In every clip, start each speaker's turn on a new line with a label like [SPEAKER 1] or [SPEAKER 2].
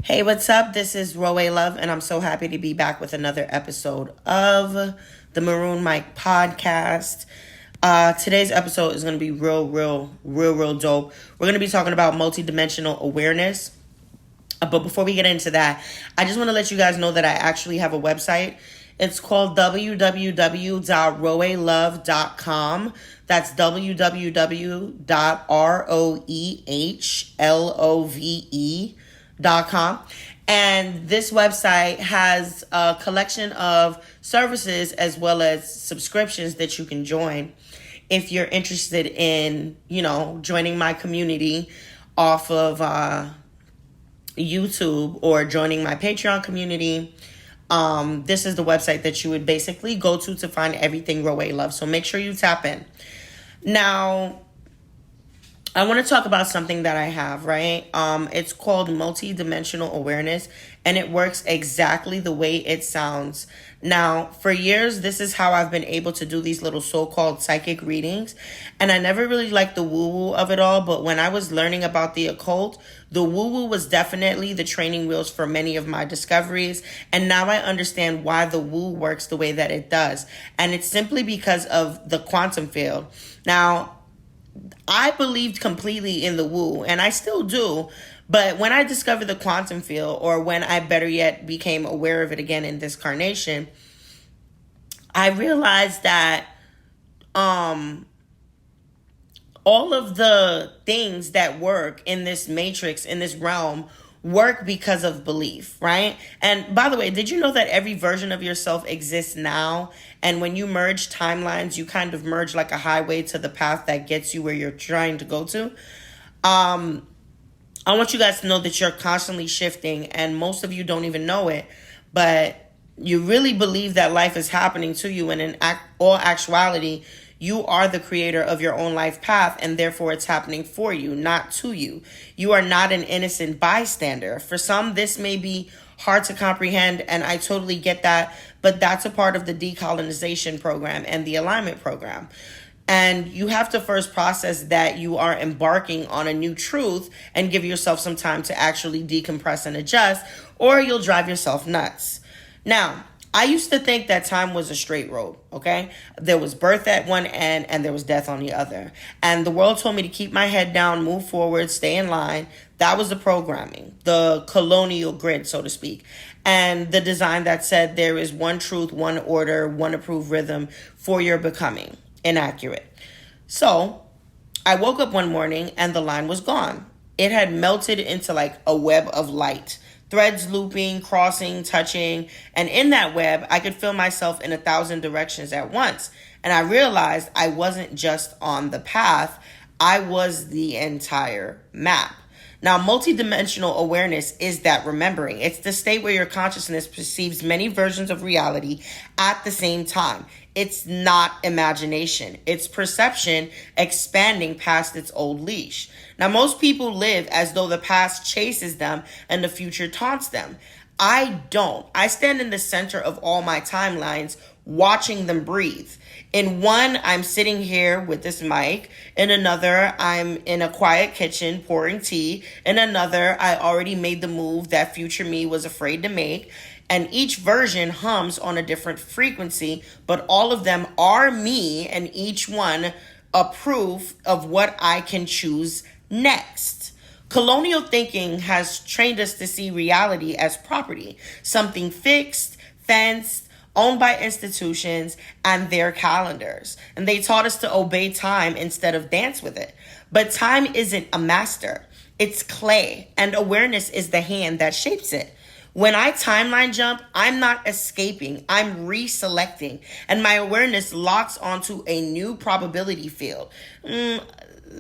[SPEAKER 1] Hey, what's up? This is Roe Love, and I'm so happy to be back with another episode of the Maroon Mike podcast. Today's episode is going to be real dope. We're going to be talking about multidimensional awareness. But before we get into that, I just want to let you guys know that I actually have a website. It's called www.roelove.com. That's www.roehlove.com. And this website has a collection of services as well as subscriptions that you can join if you're interested in, joining my community off of YouTube or joining my Patreon community. This is the website that you would basically go to find everything Roe Love. So make sure you tap in. Now, I want to talk about something that I have, right? It's called Multidimensional Awareness, and it works exactly the way it sounds. Now, for years, this is how I've been able to do these little so-called psychic readings, and I never really liked the woo-woo of it all, but when I was learning about the occult, the woo-woo was definitely the training wheels for many of my discoveries, and now I understand why the woo works the way that it does, and it's simply because of the quantum field. Now, I believed completely in the woo, and I still do. But when I discovered the quantum field, or when I better yet became aware of it again in this incarnation, I realized that all of the things that work in this matrix, in this realm, work because of belief, right? And by the way, did you know that every version of yourself exists now? And when you merge timelines, you kind of merge like a highway to the path that gets you where you're trying to go to. I want you guys to know that you're constantly shifting, and most of you don't even know it, but you really believe that life is happening to you, and in all actuality, you are the creator of your own life path, and therefore it's happening for you, not to you. You are not an innocent bystander. For some, this may be hard to comprehend, and I totally get that, but that's a part of the decolonization program and the alignment program. And you have to first process that you are embarking on a new truth and give yourself some time to actually decompress and adjust, or you'll drive yourself nuts. Now, I used to think that time was a straight road, okay? There was birth at one end and there was death on the other. And the world told me to keep my head down, move forward, stay in line. That was the programming, the colonial grid, so to speak. And the design that said there is one truth, one order, one approved rhythm for your becoming. Inaccurate. So I woke up one morning and the line was gone. It had melted into like a web of light. Threads looping, crossing, touching, and in that web, I could feel myself in 1,000 directions at once. And I realized I wasn't just on the path, I was the entire map. Now, multidimensional awareness is that remembering. It's the state where your consciousness perceives many versions of reality at the same time. It's not imagination. It's perception expanding past its old leash. Now, most people live as though the past chases them and the future taunts them. I don't. I stand in the center of all my timelines, watching them breathe. In one, I'm sitting here with this mic. In another, I'm in a quiet kitchen pouring tea. In another, I already made the move that future me was afraid to make. And each version hums on a different frequency, but all of them are me, and each one a proof of what I can choose next. Colonial thinking has trained us to see reality as property, something fixed, fenced, owned by institutions and their calendars. And they taught us to obey time instead of dance with it. But time isn't a master. It's clay, and awareness is the hand that shapes it. When I timeline jump, I'm not escaping, I'm reselecting, and my awareness locks onto a new probability field.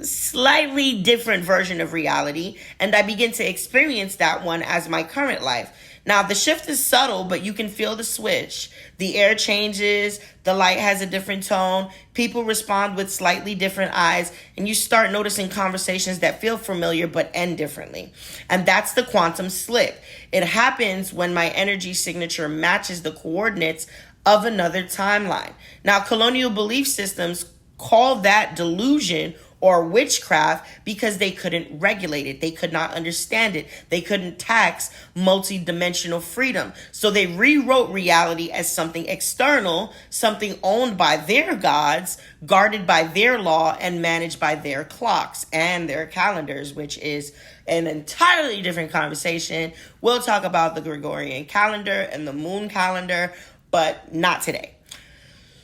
[SPEAKER 1] Slightly different version of reality, and I begin to experience that one as my current life. Now, the shift is subtle, but you can feel the switch. The air changes, the light has a different tone, people respond with slightly different eyes, and you start noticing conversations that feel familiar but end differently. And that's the quantum slip. It happens when my energy signature matches the coordinates of another timeline. Now, colonial belief systems call that delusion or witchcraft because they couldn't regulate it. They could not understand it. They couldn't tax multidimensional freedom. So they rewrote reality as something external, something owned by their gods, guarded by their law, and managed by their clocks and their calendars, which is an entirely different conversation. We'll talk about the Gregorian calendar and the moon calendar, but not today.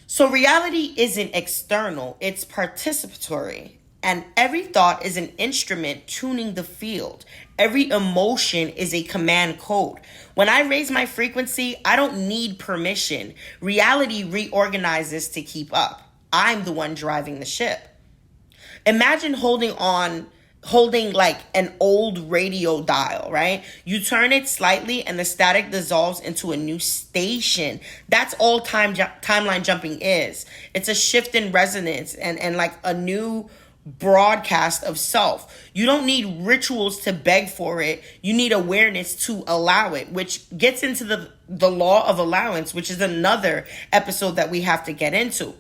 [SPEAKER 1] So reality isn't external, it's participatory. And every thought is an instrument tuning the field. Every emotion is a command code. When I raise my frequency, I don't need permission. Reality reorganizes to keep up. I'm the one driving the ship. Imagine holding like an old radio dial, right? You turn it slightly and the static dissolves into a new station. That's all timeline jumping is. It's a shift in resonance and like a new broadcast of self. You don't need rituals to beg for it. You need awareness to allow it, which gets into the law of allowance, which is another episode that we have to get into.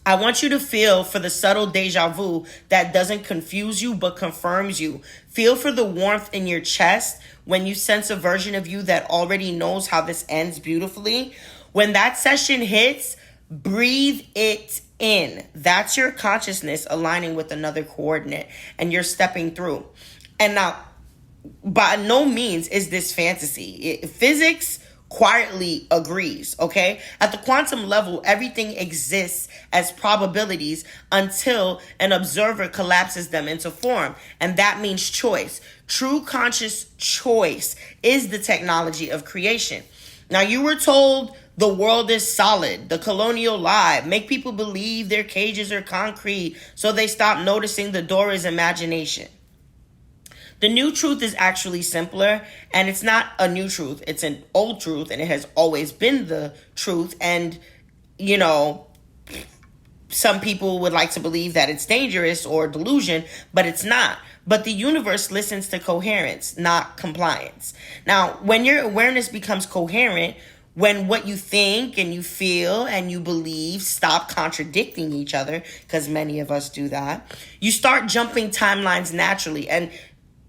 [SPEAKER 1] I want you to feel for the subtle deja vu that doesn't confuse you but confirms you. Feel for the warmth in your chest when you sense a version of you that already knows how this ends beautifully. When that session hits, breathe it in. That's your consciousness aligning with another coordinate and you're stepping through. And now, by no means is this fantasy. Physics quietly agrees, okay? At the quantum level, everything exists as probabilities until an observer collapses them into form. And that means choice. True conscious choice is the technology of creation. Now, you were told the world is solid, the colonial lie, make people believe their cages are concrete so they stop noticing the door is imagination. The new truth is actually simpler, and it's not a new truth. It's an old truth, and it has always been the truth. And, you know, some people would like to believe that it's dangerous or delusion, but it's not. But the universe listens to coherence, not compliance. Now, when your awareness becomes coherent, when what you think and you feel and you believe stop contradicting each other, because many of us do that, you start jumping timelines naturally. And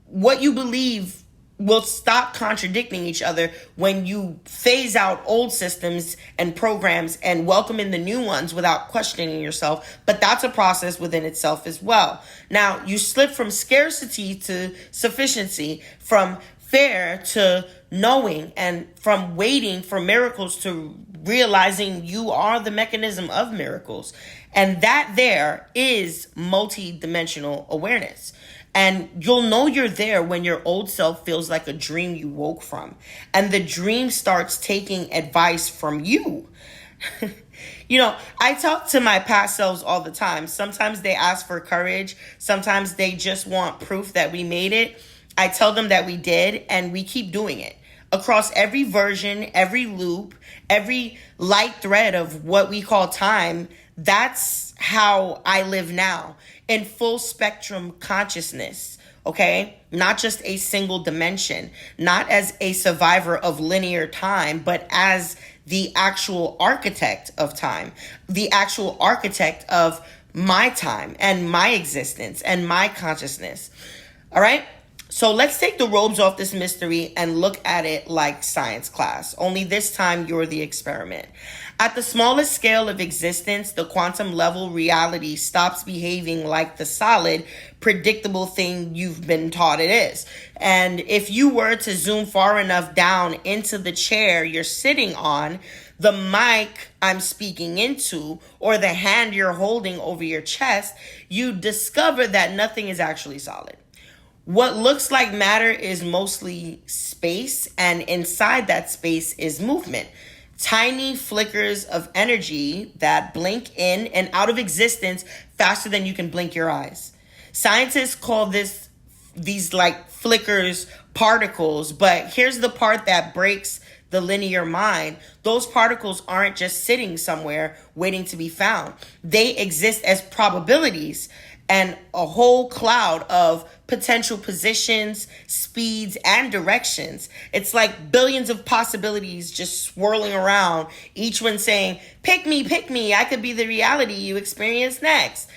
[SPEAKER 1] what you believe will stop contradicting each other when you phase out old systems and programs and welcome in the new ones without questioning yourself. But that's a process within itself as well. Now, you slip from scarcity to sufficiency, from fear to knowing, and from waiting for miracles to realizing you are the mechanism of miracles. And that there is multidimensional awareness. And you'll know you're there when your old self feels like a dream you woke from. And the dream starts taking advice from you. You know, I talk to my past selves all the time. Sometimes they ask for courage. Sometimes they just want proof that we made it. I tell them that we did, and we keep doing it. Across every version, every loop, every light thread of what we call time, that's how I live now, in full spectrum consciousness, okay? Not just a single dimension, not as a survivor of linear time, but as the actual architect of time, the actual architect of my time and my existence and my consciousness, all right? So let's take the robes off this mystery and look at it like science class. Only this time you're the experiment. At the smallest scale of existence, the quantum level reality stops behaving like the solid, predictable thing you've been taught it is. And if you were to zoom far enough down into the chair you're sitting on, the mic I'm speaking into, or the hand you're holding over your chest, you discover that nothing is actually solid. What looks like matter is mostly space, and inside that space is movement. Tiny flickers of energy that blink in and out of existence faster than you can blink your eyes. Scientists call these like flickers particles, but here's the part that breaks the linear mind. Those particles aren't just sitting somewhere waiting to be found. They exist as probabilities and a whole cloud of potential positions, speeds, and directions. It's like billions of possibilities just swirling around, each one saying, pick me, I could be the reality you experience next.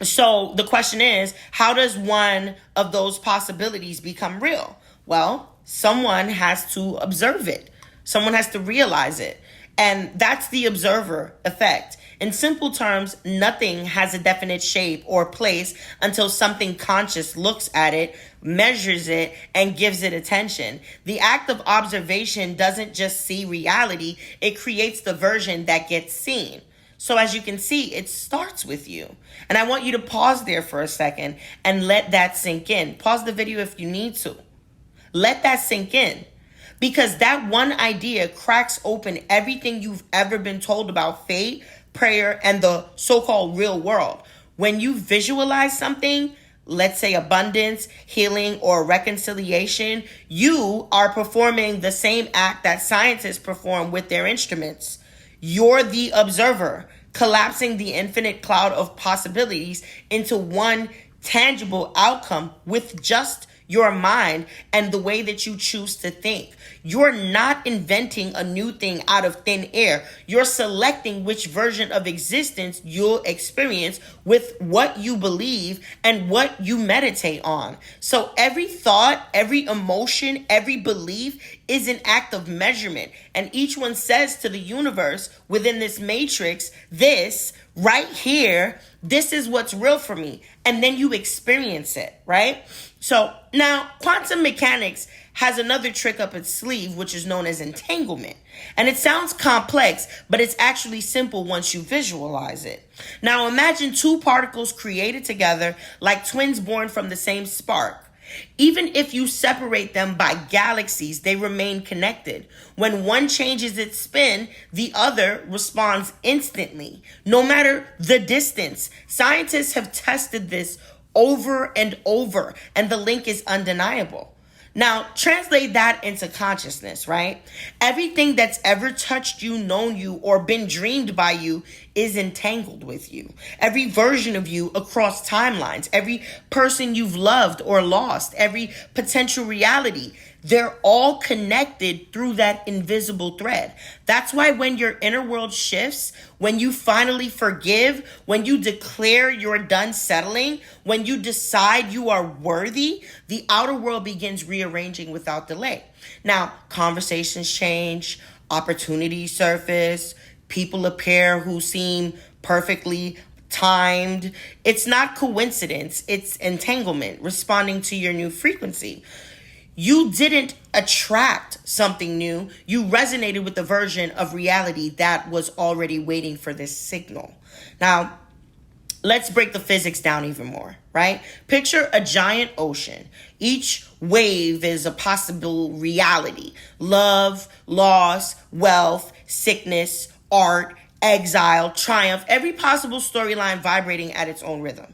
[SPEAKER 1] So the question is, how does one of those possibilities become real? Well, someone has to observe it. Someone has to realize it. And that's the observer effect. In simple terms, nothing has a definite shape or place until something conscious looks at it, measures it, and gives it attention. The act of observation doesn't just see reality, it creates the version that gets seen. So as you can see, it starts with you. And I want you to pause there for a second and let that sink in. Pause the video if you need to. Let that sink in. Because that one idea cracks open everything you've ever been told about fate, prayer, and the so-called real world. When you visualize something, let's say abundance, healing, or reconciliation, you are performing the same act that scientists perform with their instruments. You're the observer, collapsing the infinite cloud of possibilities into one tangible outcome with just your mind and the way that you choose to think. You're not inventing a new thing out of thin air. You're selecting which version of existence you'll experience with what you believe and what you meditate on. So every thought, every emotion, every belief is an act of measurement. And each one says to the universe within this matrix, this right here, this is what's real for me. And then you experience it, right? So now quantum mechanics has another trick up its sleeve, which is known as entanglement. And it sounds complex, but it's actually simple once you visualize it. Now imagine two particles created together like twins born from the same spark. Even if you separate them by galaxies, they remain connected. When one changes its spin, the other responds instantly, no matter the distance. Scientists have tested this over and over, and the link is undeniable. Now, translate that into consciousness, right? Everything that's ever touched you, known you, or been dreamed by you is entangled with you. Every version of you across timelines, every person you've loved or lost, every potential reality, they're all connected through that invisible thread. That's why when your inner world shifts, when you finally forgive, when you declare you're done settling, when you decide you are worthy, the outer world begins rearranging without delay. Now, conversations change, opportunities surface, people appear who seem perfectly timed. It's not coincidence, it's entanglement, responding to your new frequency. You didn't attract something new. You resonated with the version of reality that was already waiting for this signal. Now, let's break the physics down even more, right? Picture a giant ocean. Each wave is a possible reality. Love, loss, wealth, sickness, art, exile, triumph, every possible storyline vibrating at its own rhythm.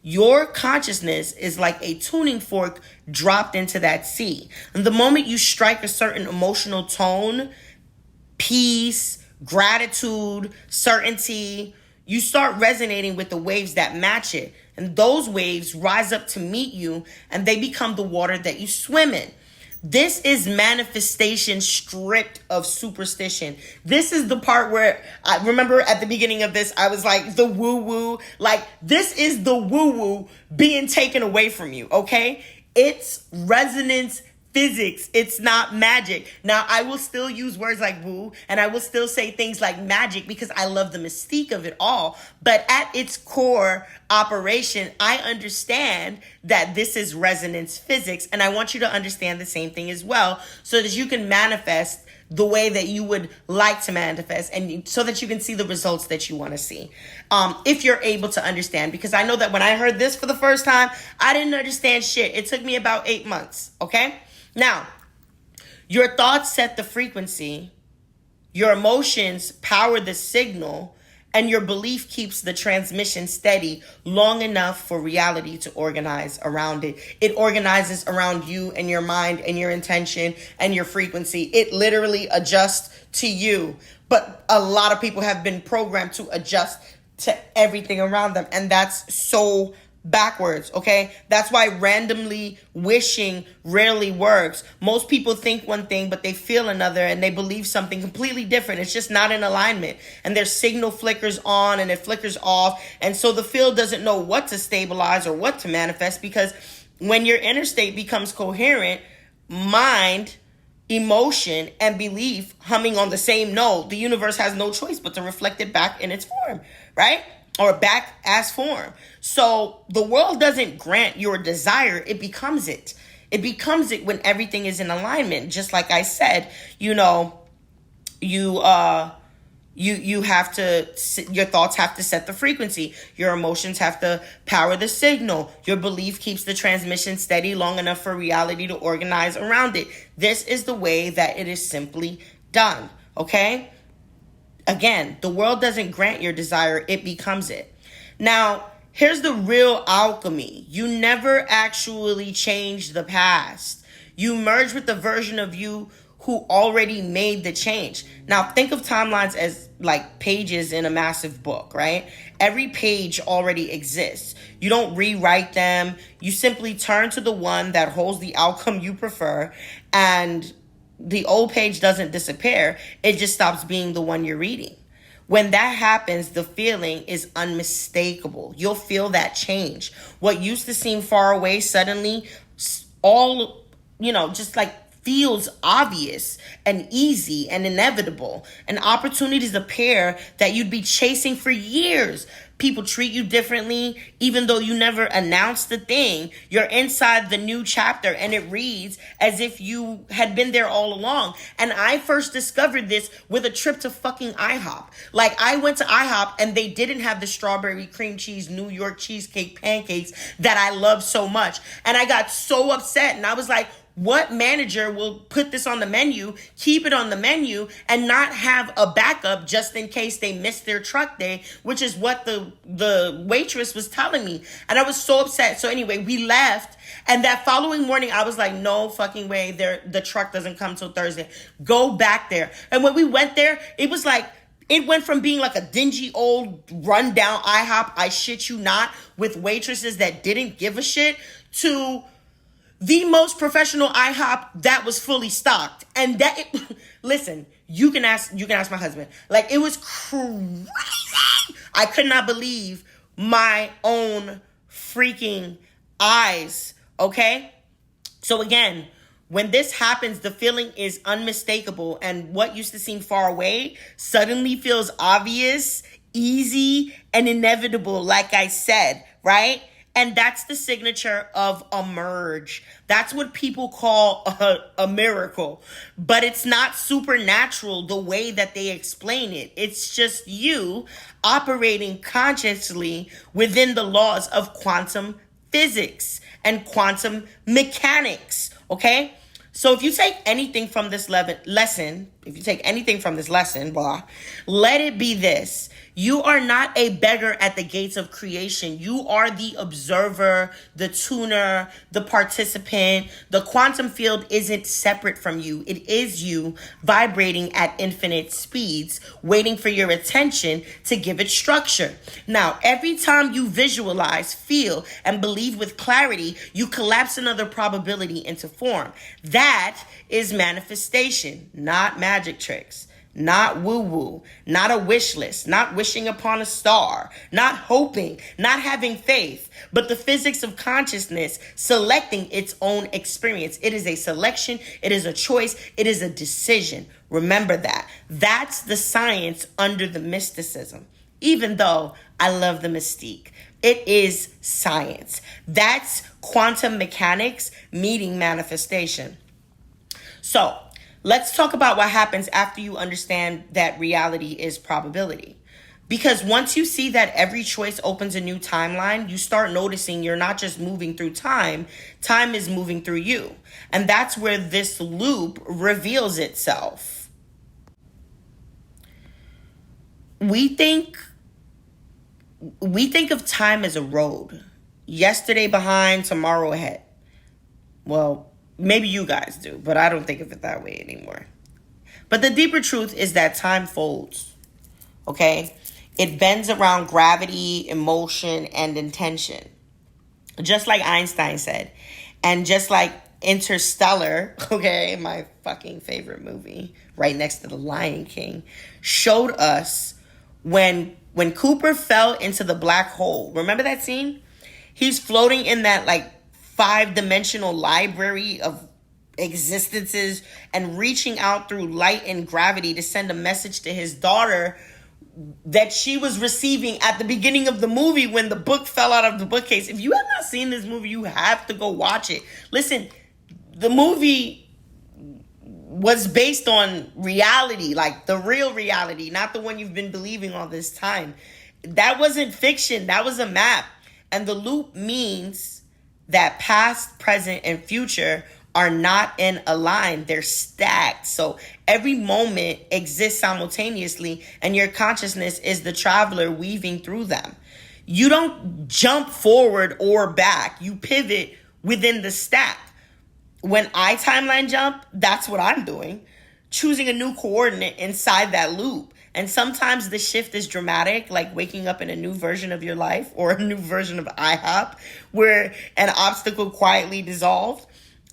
[SPEAKER 1] Your consciousness is like a tuning fork dropped into that sea. And the moment you strike a certain emotional tone, peace, gratitude, certainty, you start resonating with the waves that match it. And those waves rise up to meet you, and they become the water that you swim in. This is manifestation stripped of superstition. This is the part where I remember at the beginning of this, I was like the woo-woo. Like, this is the woo-woo being taken away from you, okay? It's resonance physics. It's not magic. Now, I will still use words like woo, and I will still say things like magic because I love the mystique of it all. But at its core operation, I understand that this is resonance physics, and I want you to understand the same thing as well so that you can manifest the way that you would like to manifest, and so that you can see the results that you want to see. If you're able to understand, because I know that when I heard this for the first time, I didn't understand shit. It took me about 8 months, okay? Now, your thoughts set the frequency, your emotions power the signal, and your belief keeps the transmission steady long enough for reality to organize around it. It organizes around you and your mind and your intention and your frequency. It literally adjusts to you. But a lot of people have been programmed to adjust to everything around them. And that's so backwards, okay? That's why randomly wishing rarely works. Most people think one thing, but they feel another, and they believe something completely different. It's just not in alignment. And their signal flickers on and it flickers off. And so the field doesn't know what to stabilize or what to manifest, because when your inner state becomes coherent, mind, emotion, and belief humming on the same note, the universe has no choice but to reflect it back in its form, right? Or back as form. So the world doesn't grant your desire, it becomes it. It becomes it when everything is in alignment. Just like I said, you have to, your thoughts have to set the frequency. Your emotions have to power the signal. Your belief keeps the transmission steady long enough for reality to organize around it. This is the way that it is simply done, okay? Again, the world doesn't grant your desire, it becomes it. Now, here's the real alchemy. You never actually change the past. You merge with the version of you who already made the change. Now, think of timelines as like pages in a massive book, right? Every page already exists. You don't rewrite them. You simply turn to the one that holds the outcome you prefer, and the old page doesn't disappear. It just stops being the one you're reading. When that happens, the feeling is unmistakable. You'll feel that change. What used to seem far away suddenly all, just like feels obvious and easy and inevitable. And opportunities appear that you'd be chasing for years. People treat you differently, even though you never announced the thing. You're inside the new chapter, and it reads as if you had been there all along. And I first discovered this with a trip to fucking IHOP. Like, I went to IHOP, and they didn't have the strawberry cream cheese New York cheesecake pancakes that I love so much. And I got so upset, and I was like, what manager will put this on the menu, keep it on the menu, and not have a backup just in case they miss their truck day, which is what the waitress was telling me. And I was so upset. So anyway, we left. And that following morning, I was like, no fucking way. The truck doesn't come till Thursday. Go back there. And when we went there, it was like, it went from being like a dingy old rundown IHOP, I shit you not, with waitresses that didn't give a shit, to the most professional IHOP that was fully stocked. And listen, you can ask my husband. Like, it was crazy. I could not believe my own freaking eyes, okay? So again, when this happens, the feeling is unmistakable, and what used to seem far away suddenly feels obvious, easy, and inevitable, like I said, right? And that's the signature of a merge. That's what people call a miracle. But it's not supernatural the way that they explain it. It's just you operating consciously within the laws of quantum physics and quantum mechanics, okay? So if you take anything from this lesson, let it be this. You are not a beggar at the gates of creation. You are the observer, the tuner, the participant. The quantum field isn't separate from you. It is you vibrating at infinite speeds, waiting for your attention to give it structure. Now, every time you visualize, feel, and believe with clarity, you collapse another probability into form. That is manifestation, not magic tricks. Not woo-woo, not a wish list, not wishing upon a star, not hoping, not having faith, but the physics of consciousness selecting its own experience. It is a selection, it is a choice, it is a decision. Remember that. That's the science under the mysticism. Even though I love the mystique, it is science. That's quantum mechanics meeting manifestation. So, let's talk about what happens after you understand that reality is probability. Because once you see that every choice opens a new timeline, you start noticing you're not just moving through time, time is moving through you. And that's where this loop reveals itself. We think of time as a road. Yesterday behind, tomorrow ahead. Well, maybe you guys do, but I don't think of it that way anymore. But the deeper truth is that time folds, okay? It bends around gravity, emotion, and intention. Just like Einstein said, and just like Interstellar, okay, my fucking favorite movie, right next to The Lion King, showed us when Cooper fell into the black hole. Remember that scene? He's floating in that like 5-dimensional library of existences and reaching out through light and gravity to send a message to his daughter that she was receiving at the beginning of the movie when the book fell out of the bookcase. If you have not seen this movie, you have to go watch it. Listen, the movie was based on reality, like the real reality, not the one you've been believing all this time. That wasn't fiction. That was a map. And the loop means that past, present, and future are not in a line. They're stacked. So every moment exists simultaneously, and your consciousness is the traveler weaving through them. You don't jump forward or back. You pivot within the stack. When I timeline jump, that's what I'm doing. Choosing a new coordinate inside that loop. And sometimes the shift is dramatic, like waking up in a new version of your life or a new version of IHOP, where an obstacle quietly dissolved.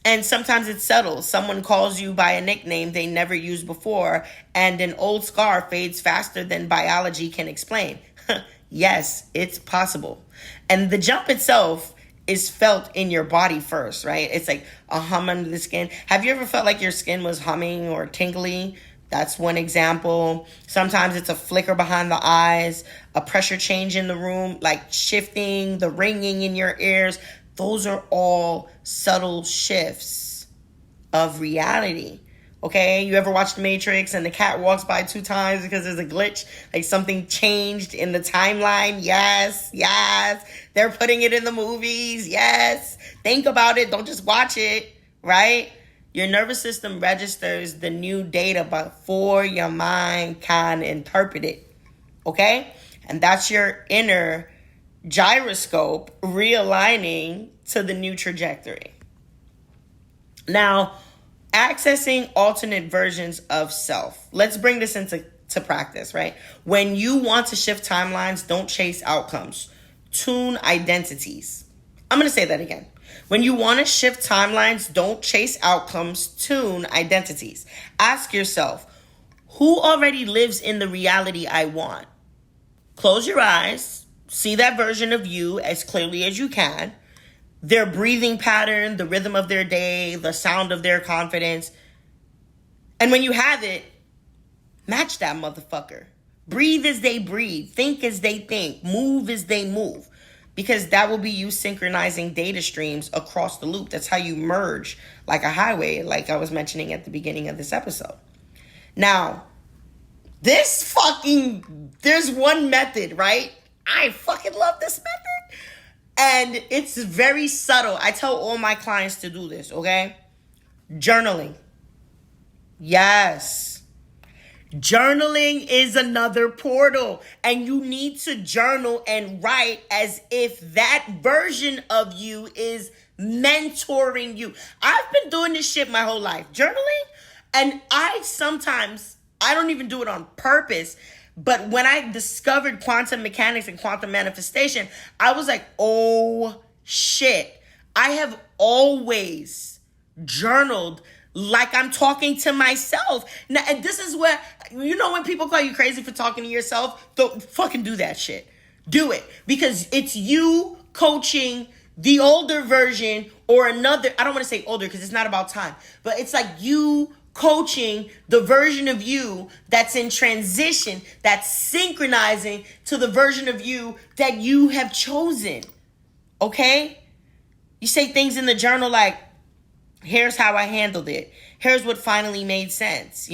[SPEAKER 1] And sometimes it's subtle. Someone calls you by a nickname they never used before, and an old scar fades faster than biology can explain. Yes, it's possible. And the jump itself is felt in your body first, right? It's like a hum under the skin. Have you ever felt like your skin was humming or tingly? That's one example. Sometimes it's a flicker behind the eyes, a pressure change in the room, like shifting, the ringing in your ears. Those are all subtle shifts of reality. Okay, you ever watch The Matrix and the cat walks by 2 times because there's a glitch? Like something changed in the timeline? Yes. They're putting it in the movies. Yes. Think about it. Don't just watch it, right? Your nervous system registers the new data before your mind can interpret it. Okay? And that's your inner gyroscope realigning to the new trajectory. Now, accessing alternate versions of self. Let's bring this into practice, right? When you want to shift timelines, don't chase outcomes. Tune identities. I'm going to say that again. When you want to shift timelines, don't chase outcomes. Tune identities. Ask yourself, who already lives in the reality I want? Close your eyes. See that version of you as clearly as you can. Their breathing pattern, the rhythm of their day, the sound of their confidence. And when you have it, match that motherfucker. Breathe as they breathe. Think as they think. Move as they move. Because that will be you synchronizing data streams across the loop. That's how you merge like a highway, like I was mentioning at the beginning of this episode. Now, there's one method, right? I fucking love this method. And it's very subtle. I tell all my clients to do this, okay? Journaling. Yes. Journaling is another portal. And you need to journal and write as if that version of you is mentoring you. I've been doing this shit my whole life. Journaling. And I don't even do it on purpose. But when I discovered quantum mechanics and quantum manifestation, I was like, oh shit. I have always journaled like I'm talking to myself. Now, and this is where, when people call you crazy for talking to yourself, don't fucking do that shit. Do it. Because it's you coaching the older version or another. I don't want to say older because it's not about time. But it's like you coaching the version of you that's in transition, that's synchronizing to the version of you that you have chosen. Okay? You say things in the journal like, here's how I handled it. Here's what finally made sense.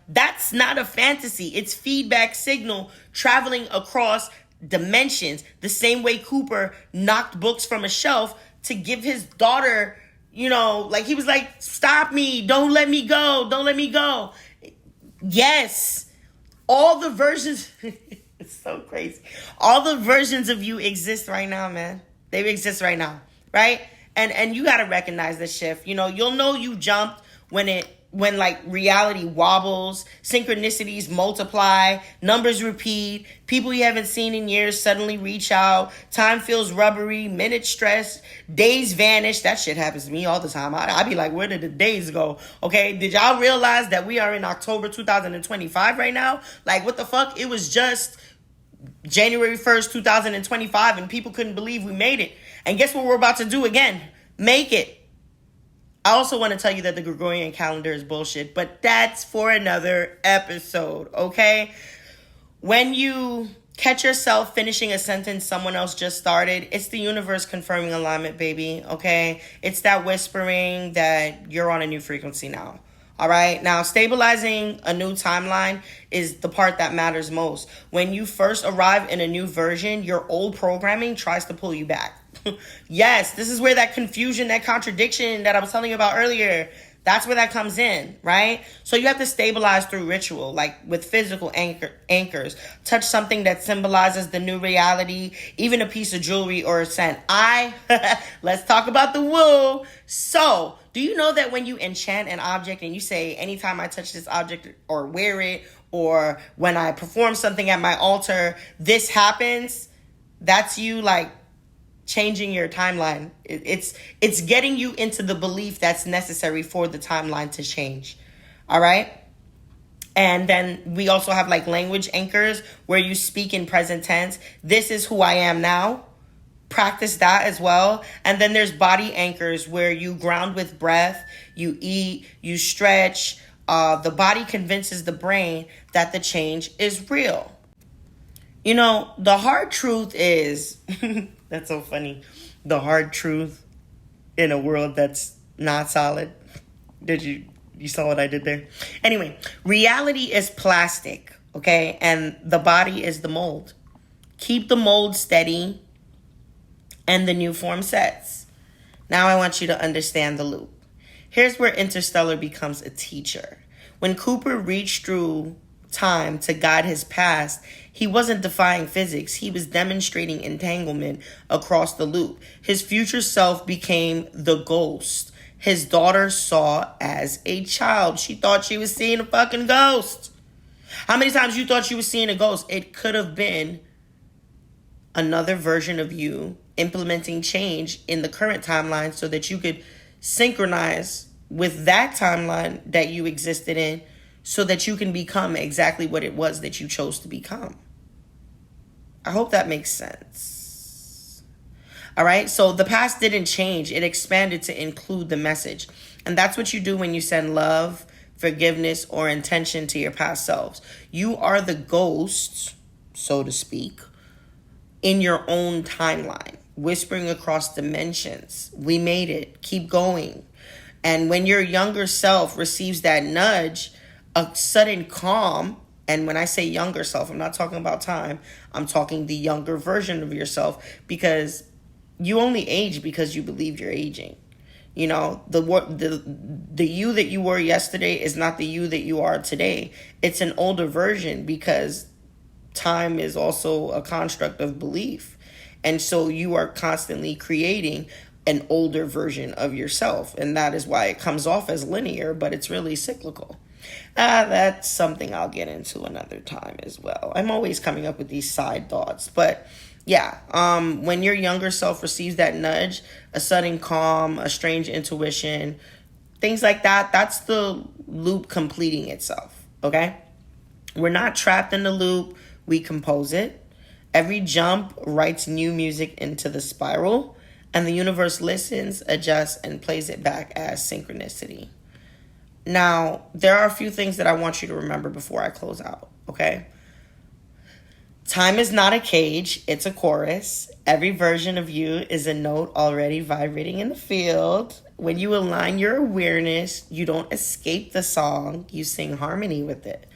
[SPEAKER 1] That's not a fantasy. It's feedback signal traveling across dimensions. The same way Cooper knocked books from a shelf to give his daughter, like he was like, stop me. Don't let me go. Don't let me go. Yes. All the versions, it's so crazy. All the versions of you exist right now, man. They exist right now, right? And you got to recognize the shift. You'll know you jumped when it when like reality wobbles, synchronicities multiply, numbers repeat, people you haven't seen in years suddenly reach out, time feels rubbery, minutes stress, days vanish. That shit happens to me all the time. I be like, where did the days go? Okay, did y'all realize that we are in October 2025 right now? Like, what the fuck? It was just January 1st, 2025, and people couldn't believe we made it. And guess what we're about to do again? Make it. I also want to tell you that the Gregorian calendar is bullshit, but that's for another episode, okay? When you catch yourself finishing a sentence someone else just started, it's the universe confirming alignment, baby, okay? It's that whispering that you're on a new frequency now, all right? Now, stabilizing a new timeline is the part that matters most. When you first arrive in a new version, your old programming tries to pull you back. Yes, this is where that confusion, that contradiction that I was telling you about earlier, that's where that comes in, right? So you have to stabilize through ritual, like with physical anchors. Touch something that symbolizes the new reality, even a piece of jewelry or a scent. Let's talk about the woo. So, do you know that when you enchant an object and you say, anytime I touch this object or wear it, or when I perform something at my altar, this happens? That's you like changing your timeline. It's getting you into the belief that's necessary for the timeline to change. All right. And then we also have like language anchors where you speak in present tense. This is who I am now. Practice that as well. And then there's body anchors where you ground with breath, you eat, you stretch. The body convinces the brain that the change is real. You know, the hard truth is, that's so funny. The hard truth in a world that's not solid. You saw what I did there? Anyway, reality is plastic, okay? And the body is the mold. Keep the mold steady and the new form sets. Now I want you to understand the loop. Here's where Interstellar becomes a teacher. When Cooper reached through time to guide his past, he wasn't defying physics. He was demonstrating entanglement across the loop. His future self became the ghost his daughter saw as a child. She thought she was seeing a fucking ghost. How many times you thought you was seeing a ghost? It could have been another version of you implementing change in the current timeline so that you could synchronize with that timeline that you existed in, so that you can become exactly what it was that you chose to become. I hope that makes sense. All right, so the past didn't change. It expanded to include the message. And that's what you do when you send love, forgiveness, or intention to your past selves. You are the ghost, so to speak, in your own timeline, whispering across dimensions. We made it. Keep going. And when your younger self receives that nudge, a sudden calm, and when I say younger self, I'm not talking about time. I'm talking the younger version of yourself, because you only age because you believe you're aging. You know, the you that you were yesterday is not the you that you are today. It's an older version, because time is also a construct of belief. And so you are constantly creating an older version of yourself. And that is why it comes off as linear, but it's really cyclical. That's something I'll get into another time as well. I'm always coming up with these side thoughts. But yeah, when your younger self receives that nudge, a sudden calm, a strange intuition, things like that, that's the loop completing itself, okay? We're not trapped in the loop. We compose it. Every jump writes new music into the spiral, and the universe listens, adjusts, and plays it back as synchronicity. Now, there are a few things that I want you to remember before I close out, okay? Time is not a cage, it's a chorus. Every version of you is a note already vibrating in the field. When you align your awareness, you don't escape the song, you sing harmony with it.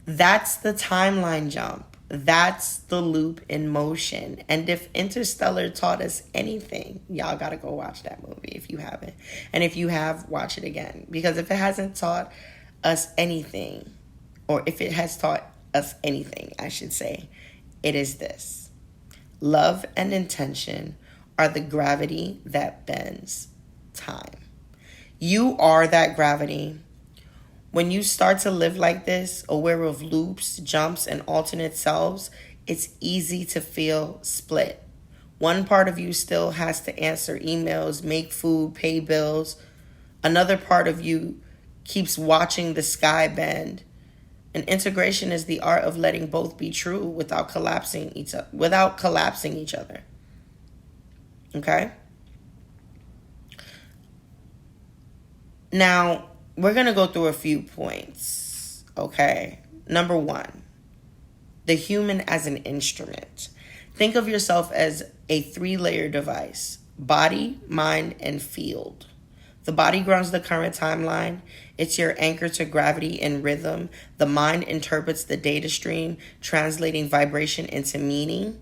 [SPEAKER 1] That's the timeline jump. That's the loop in motion. And if Interstellar taught us anything, y'all gotta go watch that movie if you haven't. And if you have, watch it again. Because if it hasn't taught us anything, or if it has taught us anything, I should say, it is this. Love and intention are the gravity that bends time. You are that gravity. When you start to live like this, aware of loops, jumps, and alternate selves, it's easy to feel split. One part of you still has to answer emails, make food, pay bills. Another part of you keeps watching the sky bend. And integration is the art of letting both be true without collapsing each other. Okay? Now, we're going to go through a few points. Okay? Number 1, the human as an instrument. Think of yourself as a 3-layer device: body, mind, and field. The body grounds the current timeline. It's your anchor to gravity and rhythm. The mind interprets the data stream, translating vibration into meaning.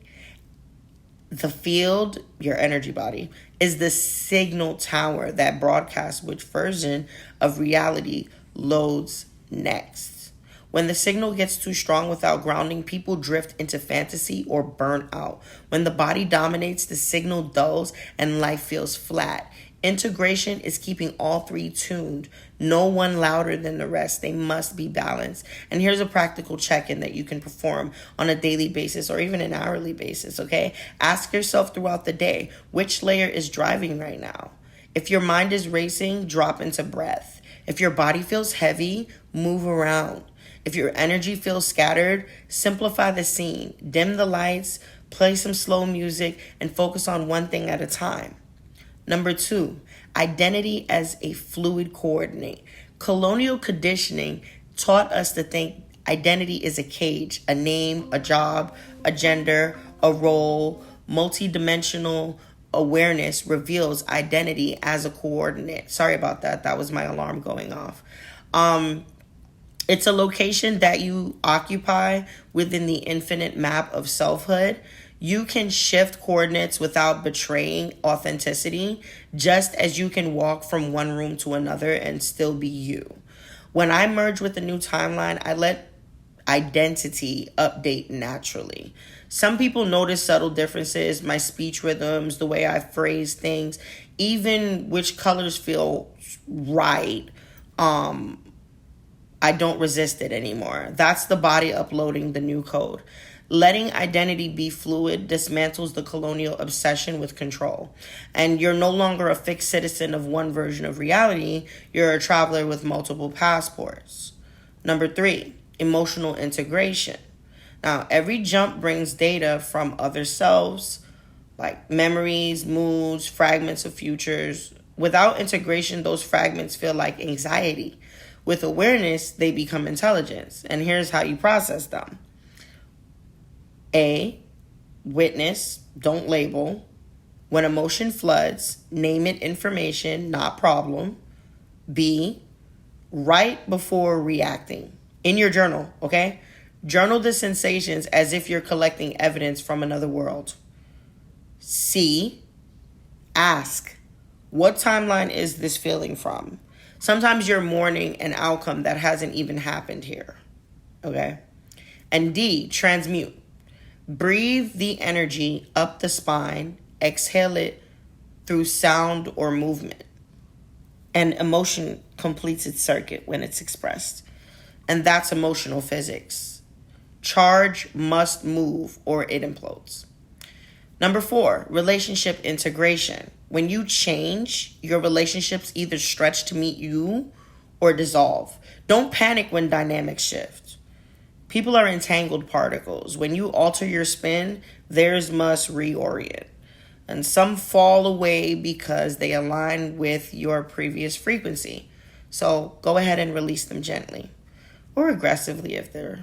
[SPEAKER 1] The field, your energy body, is the signal tower that broadcasts which version of reality loads next. When the signal gets too strong without grounding, people drift into fantasy or burn out. When the body dominates, the signal dulls and life feels flat. Integration is keeping all 3 tuned. No one louder than the rest. They must be balanced. And here's a practical check-in that you can perform on a daily basis or even an hourly basis, okay? Ask yourself throughout the day, which layer is driving right now? If your mind is racing, drop into breath. If your body feels heavy, move around. If your energy feels scattered, simplify the scene. Dim the lights, play some slow music, and focus on one thing at a time. Number 2, identity as a fluid coordinate. Colonial conditioning taught us to think identity is a cage, a name, a job, a gender, a role. Multidimensional awareness reveals identity as a coordinate. Sorry about that. That was my alarm going off. It's a location that you occupy within the infinite map of selfhood. You can shift coordinates without betraying authenticity, just as you can walk from one room to another and still be you. When I merge with the new timeline, I let identity update naturally. Some people notice subtle differences, my speech rhythms, the way I phrase things, even which colors feel right. I don't resist it anymore. That's the body uploading the new code. Letting identity be fluid dismantles the colonial obsession with control. And you're no longer a fixed citizen of one version of reality. You're a traveler with multiple passports. Number 3, emotional integration. Now, every jump brings data from other selves, like memories, moods, fragments of futures. Without integration, those fragments feel like anxiety. With awareness, they become intelligence. And here's how you process them. A, witness, don't label. When emotion floods, name it information, not problem. B, write before reacting. In your journal, okay? Journal the sensations as if you're collecting evidence from another world. C, ask, what timeline is this feeling from? Sometimes you're mourning an outcome that hasn't even happened here, okay? And D, transmute. Breathe the energy up the spine, exhale it through sound or movement. And emotion completes its circuit when it's expressed. And that's emotional physics. Charge must move or it implodes. Number 4, relationship integration. When you change, your relationships either stretch to meet you or dissolve. Don't panic when dynamics shift. People are entangled particles. When you alter your spin, theirs must reorient. And some fall away because they align with your previous frequency. So go ahead and release them gently or aggressively if they're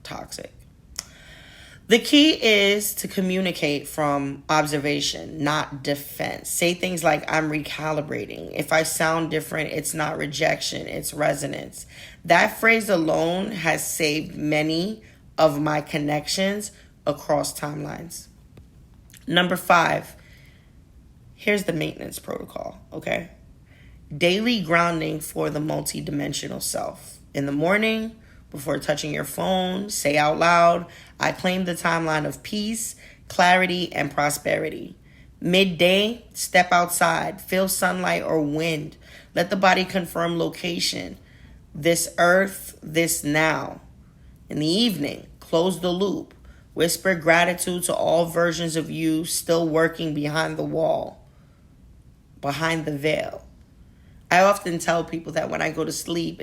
[SPEAKER 1] toxic. The key is to communicate from observation, not defense. Say things like, I'm recalibrating. If I sound different, it's not rejection, it's resonance. That phrase alone has saved many of my connections across timelines. Number 5, here's the maintenance protocol, okay? Daily grounding for the multidimensional self. In the morning, before touching your phone, say out loud, I claim the timeline of peace, clarity, and prosperity. Midday, step outside, feel sunlight or wind. Let the body confirm location. This earth, this now. In the evening, close the loop. Whisper gratitude to all versions of you still working behind the wall, behind the veil. I often tell people that when I go to sleep,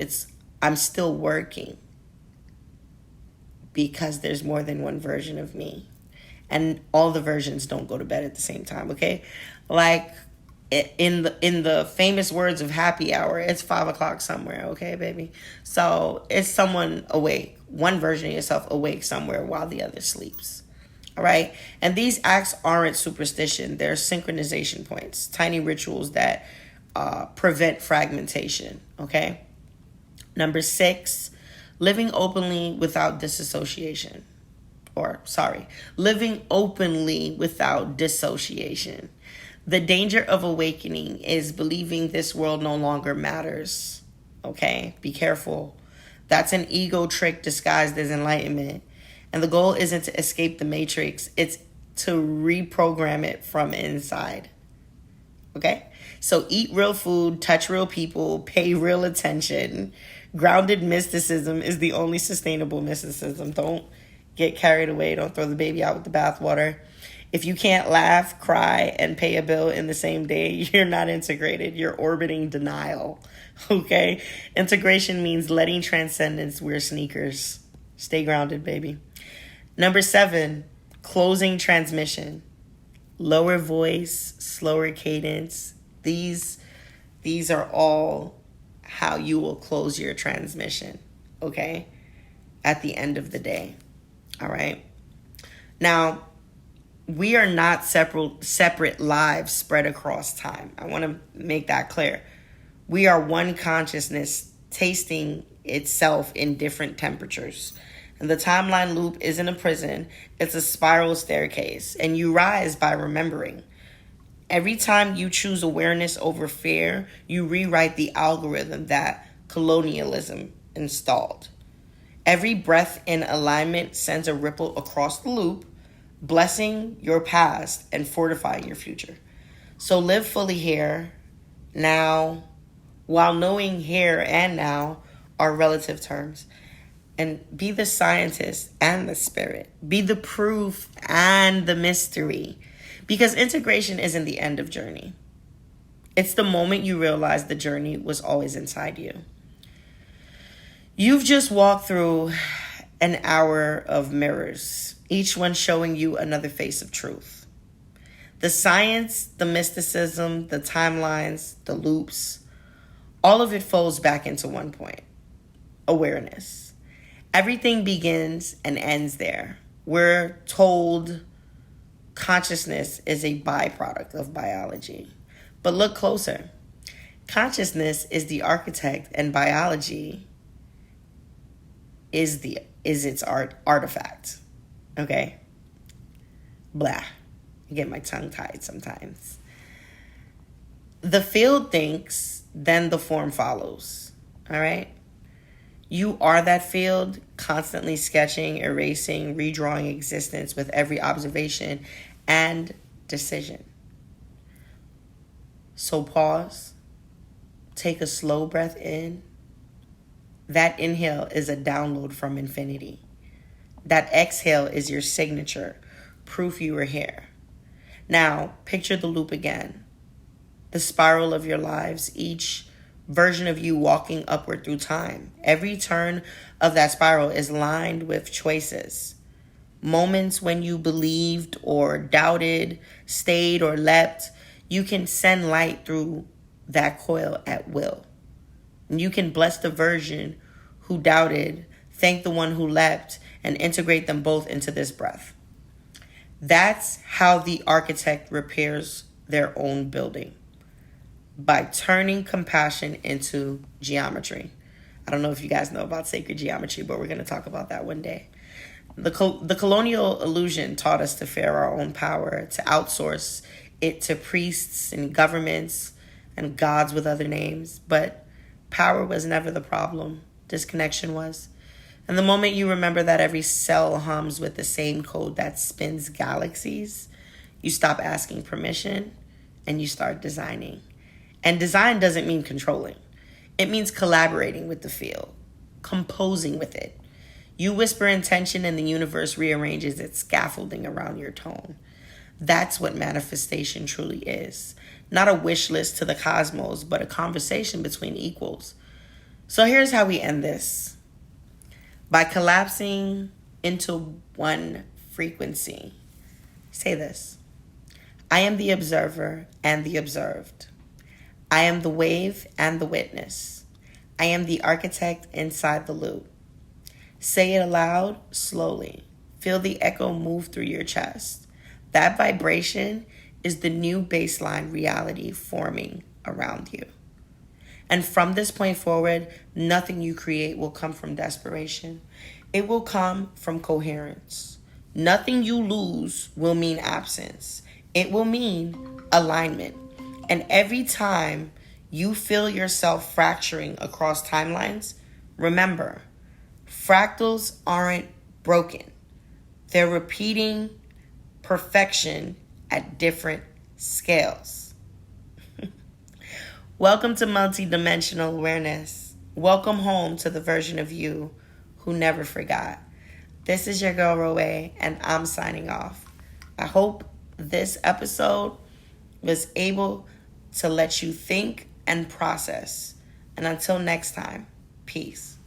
[SPEAKER 1] I'm still working because there's more than one version of me. And all the versions don't go to bed at the same time, okay? Like in the famous words of Happy Hour, it's 5:00 somewhere, okay, baby? So it's someone awake, one version of yourself awake somewhere while the other sleeps. All right? And these acts aren't superstition. They're synchronization points, tiny rituals that prevent fragmentation, okay? Number 6, living openly without disassociation. Living openly without dissociation. The danger of awakening is believing this world no longer matters. Okay? Be careful. That's an ego trick disguised as enlightenment. And the goal isn't to escape the matrix, it's to reprogram it from inside. Okay? So eat real food, touch real people, pay real attention. Grounded mysticism is the only sustainable mysticism. Don't get carried away. Don't throw the baby out with the bathwater. If you can't laugh, cry, and pay a bill in the same day, you're not integrated. You're orbiting denial. Okay? Integration means letting transcendence wear sneakers. Stay grounded, baby. Number 7, closing transmission. Lower voice, slower cadence. These are all how you will close your transmission, okay? At the end of the day, all right? Now, we are not separate lives spread across time. I want to make that clear. We are one consciousness tasting itself in different temperatures. And the timeline loop isn't a prison, it's a spiral staircase, and you rise by remembering. Every time you choose awareness over fear, you rewrite the algorithm that colonialism installed. Every breath in alignment sends a ripple across the loop, blessing your past and fortifying your future. So live fully here, now, while knowing here and now are relative terms. And be the scientist and the spirit. Be the proof and the mystery. Because integration isn't the end of journey. It's the moment you realize the journey was always inside you. You've just walked through an hour of mirrors, each one showing you another face of truth. The science, the mysticism, the timelines, the loops, all of it folds back into one point: awareness. Everything begins and ends there. We're told consciousness is a byproduct of biology. But look closer. Consciousness is the architect and biology is its artifact. Okay? Blah. I get my tongue tied sometimes. The field thinks, then the form follows. All right? You are that field, constantly sketching, erasing, redrawing existence with every observation and decision. So pause, take a slow breath in. That inhale is a download from infinity. That exhale is your signature, proof you were here. Now, picture the loop again. The spiral of your lives, each version of you walking upward through time. Every turn of that spiral is lined with choices. Moments when you believed or doubted, stayed or leapt. You can send light through that coil at will. And you can bless the version who doubted, thank the one who leapt, and integrate them both into this breath. That's how the architect repairs their own building. By turning compassion into geometry. I don't know if you guys know about sacred geometry, but we're going to talk about that one day. The colonial illusion taught us to fear our own power, to outsource it to priests and governments and gods with other names. But power was never the problem. Disconnection was. And the moment you remember that every cell hums with the same code that spins galaxies, you stop asking permission and you start designing. And design doesn't mean controlling. It means collaborating with the field, composing with it. You whisper intention and the universe rearranges its scaffolding around your tone. That's what manifestation truly is. Not a wish list to the cosmos, but a conversation between equals. So here's how we end this. By collapsing into one frequency. Say this. I am the observer and the observed. I am the wave and the witness. I am the architect inside the loop. Say it aloud, slowly. Feel the echo move through your chest. That vibration is the new baseline reality forming around you. And from this point forward, nothing you create will come from desperation. It will come from coherence. Nothing you lose will mean absence. It will mean alignment. And every time you feel yourself fracturing across timelines, remember, fractals aren't broken. They're repeating perfection at different scales. Welcome to Multidimensional Awareness. Welcome home to the version of you who never forgot. This is your girl, Roe, and I'm signing off. I hope this episode was able to let you think and process. And until next time, peace.